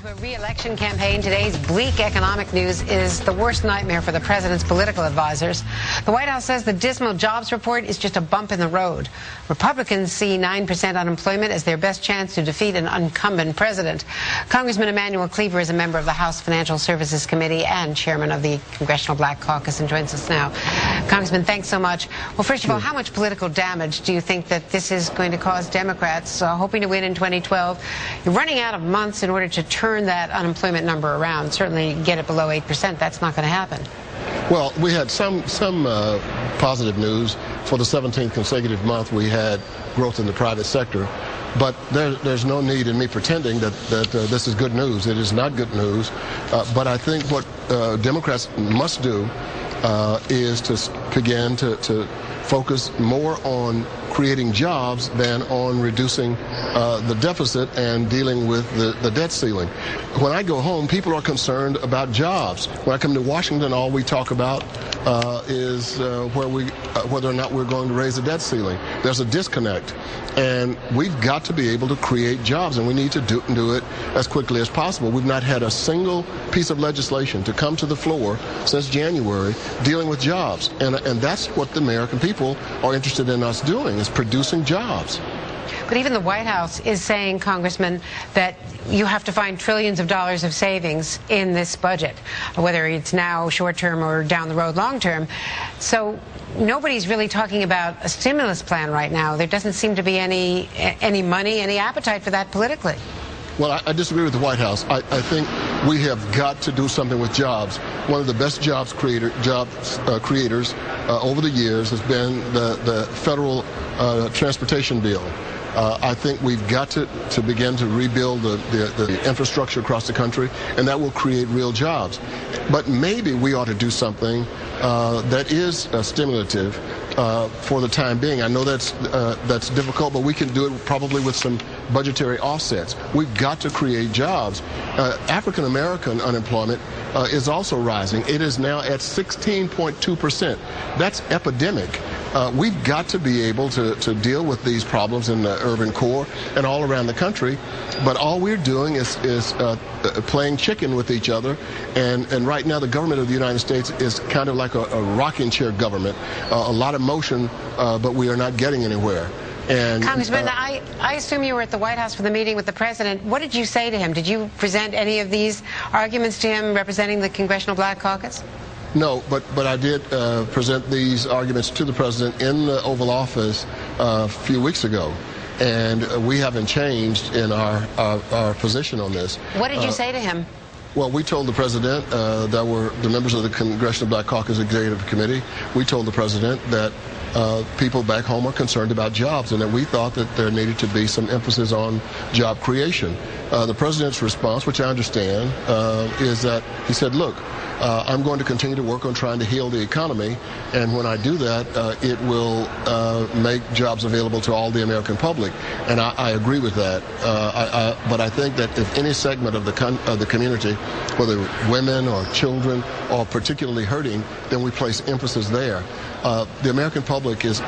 To a re-election campaign, today's bleak economic news is the worst nightmare for the president's political advisors. The White House says the dismal jobs report is just a bump in the road. Republicans see 9% unemployment as their best chance to defeat an incumbent president. Congressman Emanuel Cleaver is a member of the House Financial Services Committee and chairman of the Congressional Black Caucus and joins us now. Congressman, thanks so much. Well, first of all, how much political damage do you think that this is going to cause Democrats hoping to win in 2012? You're running out of months in order to turn that unemployment number around, certainly get it below 8%. That's not going to happen. Well, we had some positive news. For the 17th consecutive month, we had growth in the private sector. But there's no need in me pretending that this is good news. It is not good news. But I think what Democrats must do is to begin to focus more on creating jobs than on reducing the deficit and dealing with the debt ceiling. When I go home, people are concerned about jobs. When I come to Washington, all we talk about is whether or not we're going to raise the debt ceiling. There's a disconnect, and we've got to be able to create jobs, and we need to do it as quickly as possible. We've not had a single piece of legislation to come to the floor since January dealing with jobs, and that's what the American people are interested in us doing, is producing jobs. But even the White House is saying, Congressman, that you have to find trillions of dollars of savings in this budget, whether it's now short-term or down the road long-term. So nobody's really talking about a stimulus plan right now. There doesn't seem to be any money, any appetite for that politically. Well, I disagree with the White House. I think we have got to do something with jobs. One of the best jobs creators over the years has been the federal transportation bill. I think we've got to begin to rebuild the infrastructure across the country, and that will create real jobs. But maybe we ought to do something that is stimulative for the time being. I know that's difficult, but we can do it probably with some budgetary offsets. We've got to create jobs. African American unemployment is also rising. It is now at 16.2%. That's epidemic. We've got to be able to deal with these problems in the urban core and all around the country, but all we're doing is playing chicken with each other, and right now the government of the United States is kind of like a rocking chair government, a lot of motion, but we are not getting anywhere. And, Congressman, I assume you were at the White House for the meeting with the president. What did you say to him? Did you present any of these arguments to him representing the Congressional Black Caucus? No, but I did present these arguments to the president in the Oval Office a few weeks ago, and we haven't changed in our position on this. What did you say to him? Well, we told the president that were the members of the Congressional Black Caucus Executive Committee. We told the president that people back home are concerned about jobs, and that we thought that there needed to be some emphasis on job creation. The president's response, which I understand, is that he said, look, I'm going to continue to work on trying to heal the economy, and when I do that, it will make jobs available to all the American public. And I agree with that. But I think that if any segment of the community, whether women or children, are particularly hurting, then we place emphasis there. The American public is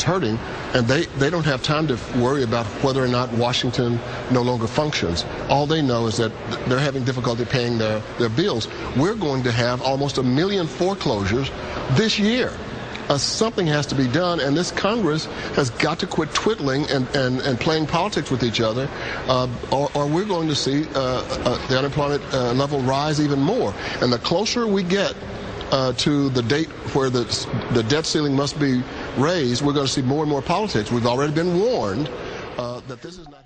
hurting, and they don't have time to worry about whether or not Washington no longer functions. All they know is that they're having difficulty paying their bills. We're going to have almost 1 million foreclosures this year. Something has to be done, and this Congress has got to quit twiddling and playing politics with each other, or we're going to see the unemployment level rise even more. And the closer we get to the date where the debt ceiling must be raised, we're going to see more and more politics. We've already been warned that this is not